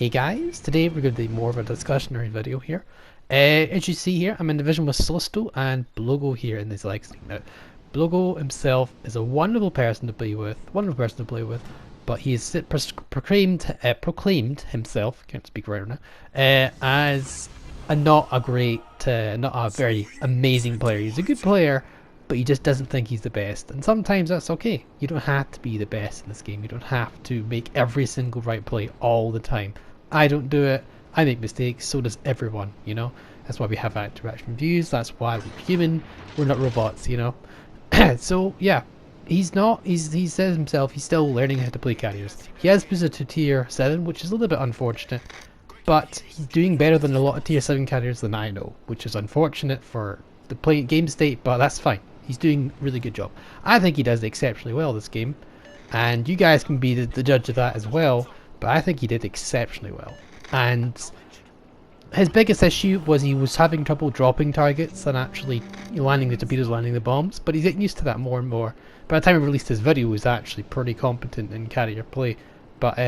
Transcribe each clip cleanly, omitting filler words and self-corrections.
Hey guys, today we're going to do more of a discussionary video here. As you see here, I'm in division with Solisto and Blogo here in this legacy. Now, Blogo himself is a wonderful person to play with, but he has proclaimed himself, can't speak right now, as not a very amazing player. He's a good player, but he just doesn't think he's the best. And sometimes that's okay. You don't have to be the best in this game. You don't have to make every single right play all the time. I don't do it. I make mistakes. So does everyone, you know. That's why we have interaction views. That's why we're human. We're not robots, you know. So yeah, he says himself he's still learning how to play carriers. He has boosted to tier 7, which is a little bit unfortunate. But he's doing better than a lot of tier 7 carriers than I know, which is unfortunate for the game state, but that's fine. He's doing a really good job. I think he does exceptionally well this game, and you guys can be the judge of that as well, but I think he did exceptionally well. And his biggest issue was he was having trouble dropping targets and actually landing the torpedoes, landing the bombs, but he's getting used to that more and more. By the time I released this video, he was actually pretty competent in carrier play, but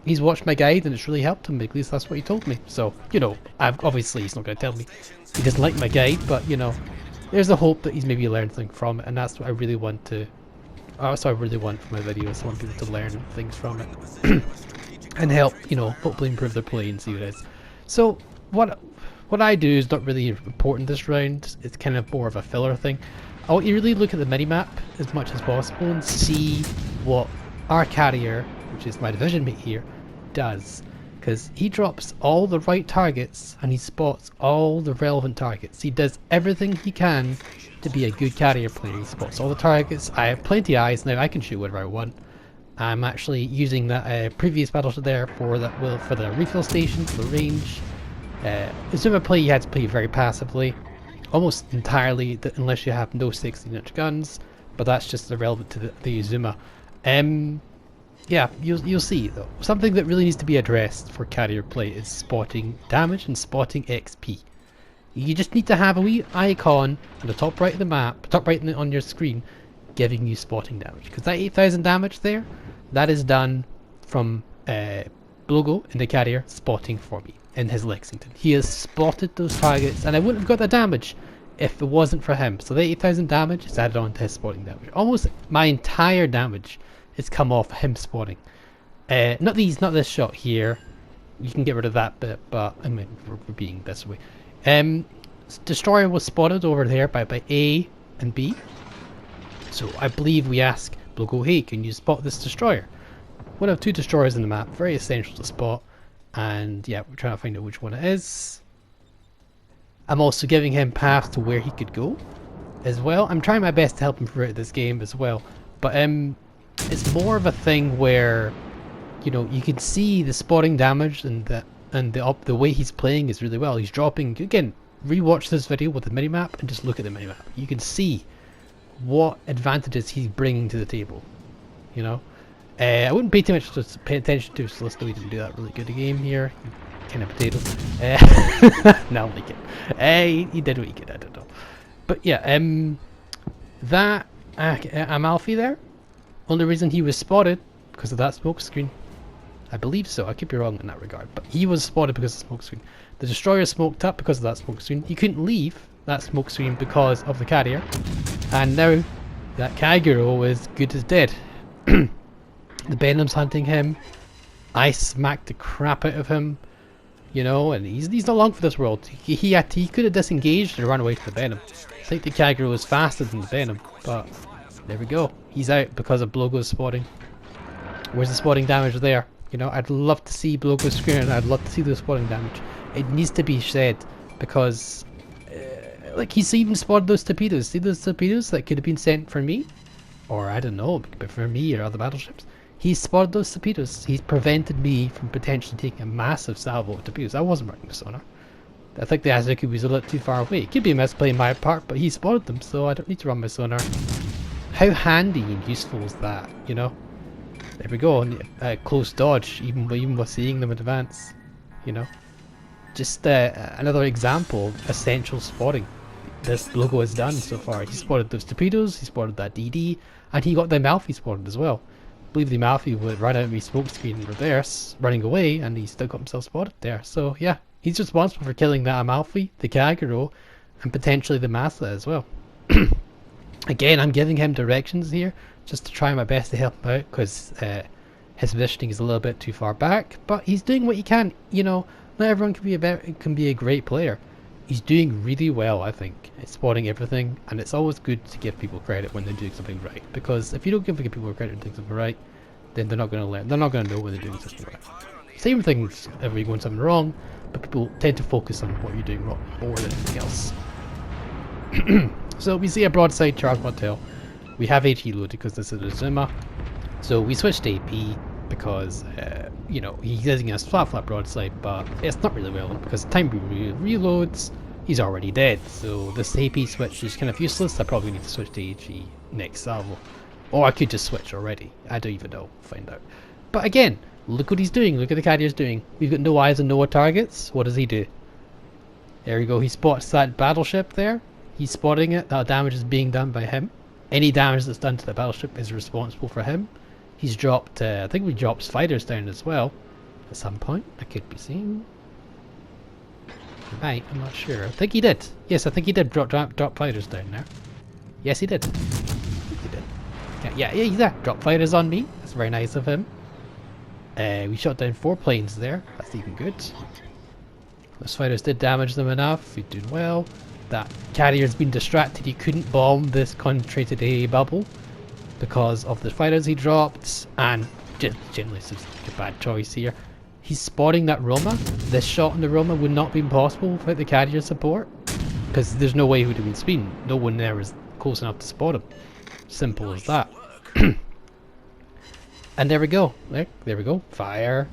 he's watched my guide and it's really helped him. At least that's what he told me. So, you know, obviously he's not going to tell me he doesn't like my guide, but you know, there's a hope that he's maybe learned something from it, and that's what I really want to. That's what I really want from my videos. I want people to learn things from it and help, you know, hopefully improve their play and see what it is. So what I do is not really important this round. It's kind of more of a filler thing. I want you to really look at the minimap as much as possible and see what our carrier, which is my division mate here, does. Because he drops all the right targets and he spots all the relevant targets. He does everything he can to be a good carrier player. He spots all the targets. I have plenty of eyes now. I can shoot whatever I want. I'm actually using that previous battleship there for the refill station, for the range. Azuma play, you had to play very passively, almost entirely, unless you have no 16-inch guns. But that's just irrelevant to the Azuma. Yeah, you'll see though. Something that really needs to be addressed for carrier play is spotting damage and spotting XP. You just need to have a wee icon on the top right of the map, top right on your screen, giving you spotting damage. Because that 8,000 damage there, that is done from Blogo in the carrier spotting for me in his Lexington. He has spotted those targets, and I wouldn't have got the damage if it wasn't for him. So the 8,000 damage is added on to his spotting damage. Almost my entire damage it's come off him spotting. Not this shot here. You can get rid of that bit, but I mean we're being this way. Destroyer was spotted over there by A and B. So I believe we ask Blogo, hey, can you spot this destroyer? One of two destroyers in the map, very essential to spot. And yeah, we're trying to find out which one it is. I'm also giving him paths to where he could go as well. I'm trying my best to help him throughout this game as well. But it's more of a thing where, you know, you can see the spotting damage and the way he's playing is really well. He's dropping, again, rewatch this video with the minimap and just look at the minimap. You can see what advantages he's bringing to the table, you know. I wouldn't pay too much attention to Solisto. He didn't do that really good a game here. Kind of potato. No, I'm like he did what he could, I don't know. But yeah, that Amalfi there. Only reason he was spotted because of that smoke screen. I believe so. I could be wrong in that regard, but he was spotted because of the smoke screen. The destroyer smoked up because of that smoke screen. He couldn't leave that smoke screen because of the carrier, and now that Kaguro is good as dead. The Venom's hunting him. I smacked the crap out of him, you know, and he's not long for this world. He could have disengaged and run away to the Venom. I think the Kaguro is faster than the Venom, but there we go. He's out because of Blogo's spotting. Where's the spotting damage there? You know, I'd love to see Blogo's screen and I'd love to see the spotting damage. It needs to be said because, like, he's even spotted those torpedoes. See those torpedoes that could have been sent for me? Or, I don't know, but for me or other battleships. He's spotted those torpedoes. He's prevented me from potentially taking a massive salvo of torpedoes. I wasn't running the sonar. I think the Azuki was a little too far away. It could be a misplay on my part, but he spotted them, so I don't need to run my sonar. How handy and useful is that, you know? There we go, close dodge, even with seeing them in advance, you know? Just another example of essential spotting this Blogo has done so far. He spotted those torpedoes, he spotted that DD, and he got the Amalfi spotted as well. believe the Amalfi would run out of me smoke screen in reverse, running away, and he still got himself spotted there. So yeah, he's responsible for killing that Amalfi, the Kagero, and potentially the Masa as well. Again, I'm giving him directions here, just to try my best to help him out, because his positioning is a little bit too far back, but he's doing what he can. You know, not everyone can be a great player. He's doing really well, I think, at spotting everything, and it's always good to give people credit when they're doing something right, because if you don't give people credit for doing something right, then they're not going to learn. They're not going to know when they're doing something right. Same things if you're doing something wrong, but people tend to focus on what you're doing wrong more than anything else. So we see a broadside charge motel. We have AT loaded because this is a Zuma, so we switched to AP because you know, he's using a flat broadside, but it's not really relevant because the time he reloads, he's already dead. So this AP switch is kind of useless. I probably need to switch to AG next salvo, or I could just switch already. I don't even know. Find out. But again, look what he's doing. Look at the carrier's doing. We've got no eyes and no targets. What does he do? There we go. He spots that battleship there. He's spotting it. That damage is being done by him. Any damage that's done to the battleship is responsible for him. He's dropped, I think we dropped fighters down as well at some point. I could be seeing. Right, I'm not sure. I think he did. Yes, I think he did drop fighters down there. Yes, he did. He did. Yeah, he's there. Drop fighters on me. That's very nice of him. We shot down 4 planes there. That's even good. Those fighters did damage them enough. He's doing well. That carrier's been distracted. He couldn't bomb this concentrated AA bubble because of the fighters he dropped, and just generally it's a bad choice here. He's spotting that Roma. This shot on the Roma would not be possible without the carrier support, because there's no way he would have been speeding. No one there was close enough to spot him. Simple as that. And there we go. There we go. Fire.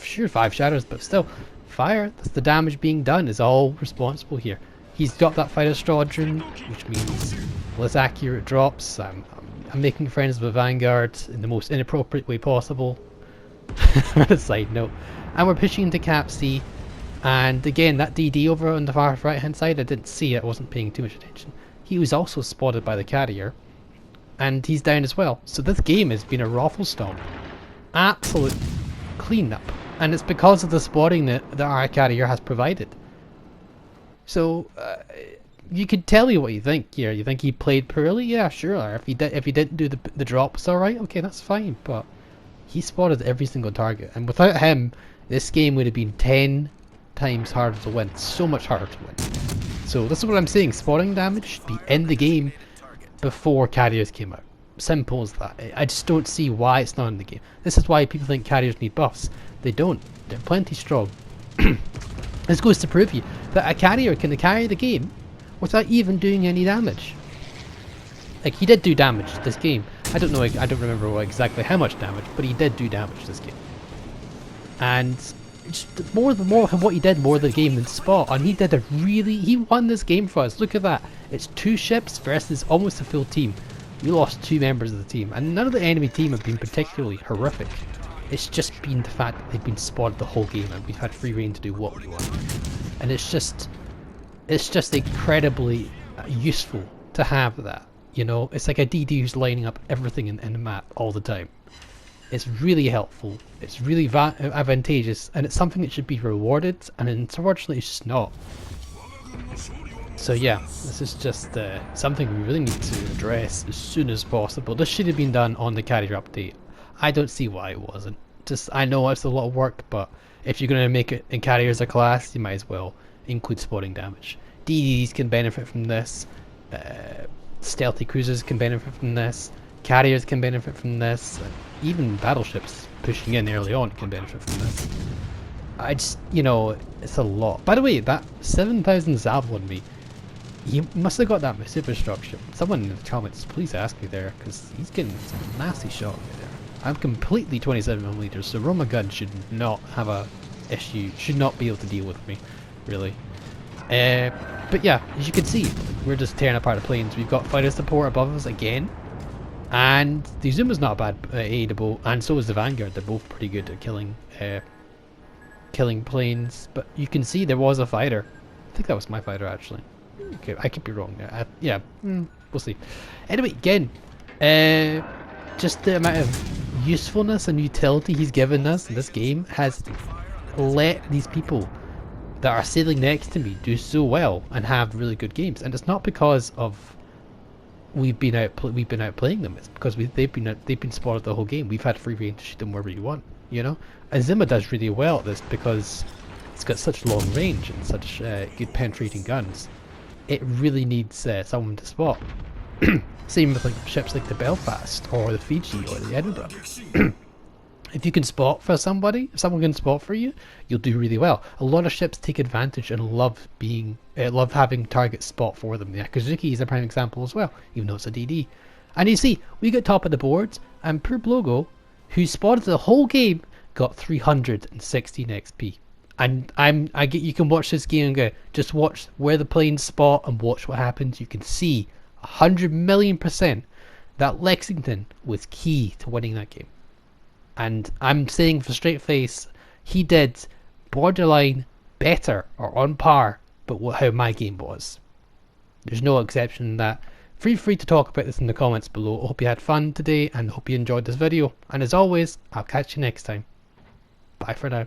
Sure, 5 shadows, but still, fire. That's the damage being done. Is all responsible here. He's got that fighter squadron, which means less accurate drops. I'm making friends with Vanguard in the most inappropriate way possible. On a side note. And we're pushing into Cap C. And again, that DD over on the far right hand side, I didn't see it. I wasn't paying too much attention. He was also spotted by the carrier. And he's down as well. So this game has been a raffle stomp. Absolute cleanup. And it's because of the spotting that our carrier has provided. So you could tell you what you think here. You think he played poorly? Yeah, sure. If he didn't do the drops, alright, okay, that's fine. But he spotted every single target, and without him, this game would have been 10 times harder to win. So much harder to win. So this is what I'm saying. Spotting damage should be in the game before carriers came out. Simple as that. I just don't see why it's not in the game. This is why people think carriers need buffs. They don't. They're plenty strong. This goes to prove you that a carrier can carry the game without even doing any damage. Like, he did do damage this game. I don't remember exactly how much damage, but he did do damage this game. And just more of what he did more than the game than spot. And he won this game for us. Look at that. It's 2 ships versus almost a full team. We lost 2 members of the team, and none of the enemy team have been particularly horrific. It's just been the fact that they've been spotted the whole game, and we've had free reign to do what we want. And it's just incredibly useful to have that. You know, it's like a DD who's lining up everything in the map all the time. It's really helpful. It's really advantageous, and it's something that should be rewarded. And unfortunately, it's just not. So yeah, this is just something we really need to address as soon as possible. This should have been done on the carrier update. I don't see why it wasn't. I know it's a lot of work, but if you're going to make it in carrier as a class, you might as well include spotting damage. DDs can benefit from this. Stealthy cruisers can benefit from this. Carriers can benefit from this. And even battleships pushing in early on can benefit from this. You know, it's a lot. By the way, that 7,000 Zav on me, he must have got that by superstructure. Someone in the comments, please ask me there, because he's getting some nasty shot right there. I'm completely 27mm, so Roma gun should not have a issue, should not be able to deal with me, really. But yeah, as you can see, we're just tearing apart the planes. We've got fighter support above us again, and the Zuma's not a bad aidable, and so is the Vanguard. They're both pretty good at killing planes. But you can see there was a fighter. I think that was my fighter actually. Okay, I could be wrong there. Yeah, we'll see. Anyway, again, just the amount of usefulness and utility he's given us in this game has let these people that are sailing next to me do so well and have really good games. And it's not because of we've been out playing them. It's because they've been spotted the whole game. We've had free reign to shoot them wherever you want. You know, Azima does really well at this because it's got such long range and such good penetrating guns. It really needs someone to spot. Same with like ships like the Belfast or the Fiji or the Edinburgh. If you can spot for somebody, if someone can spot for you, you'll do really well. A lot of ships take advantage and love having targets spot for them. The Akazuki is a prime example as well, even though it's a DD. And you see, we got top of the boards, and poor Blogo, who spotted the whole game, got 316 XP. And you can watch this game and go, just watch where the planes spot and watch what happens. You can see 100,000,000% that Lexington was key to winning that game. And I'm saying with a straight face, he did borderline better or on par, but how my game was. There's no exception in that. Feel free to talk about this in the comments below. I hope you had fun today and hope you enjoyed this video. And as always, I'll catch you next time. Bye for now.